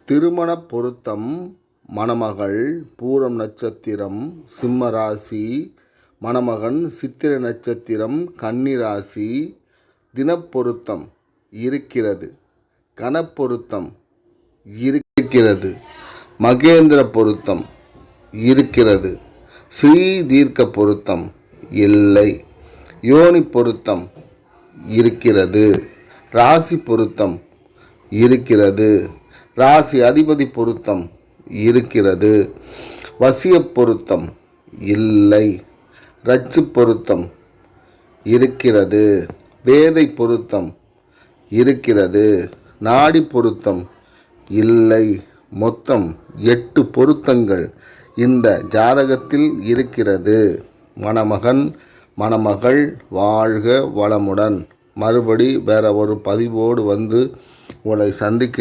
திருமண பொருத்தம். மணமகள் பூரம் நட்சத்திரம் சிம்ம ராசி, மணமகன் சித்திரை நட்சத்திரம் கன்னி ராசி. தினப்பொருத்தம் இருக்கிறது. கணப்பொருத்தம் இருக்கிறது. மகேந்திர பொருத்தம் இருக்கிறது. ஸ்ரீ தீர்க்க பொருத்தம் இல்லை. யோனி பொருத்தம் இருக்கிறது. ராசி பொருத்தம் இருக்கிறது. ராசி அதிபதி பொருத்தம் இருக்கிறது. வசிய பொருத்தம் இல்லை. ரச்சு பொருத்தம் இருக்கிறது. வேதை பொருத்தம் இருக்கிறது. நாடி பொருத்தம் இல்லை. மொத்தம் 8 பொருத்தங்கள் இந்த ஜாதகத்தில் இருக்கிறது. மணமகன் மணமகள் வாழ்க வளமுடன். மறுபடி வேற ஒரு பதிவோடு வந்து உங்களை சந்திக்க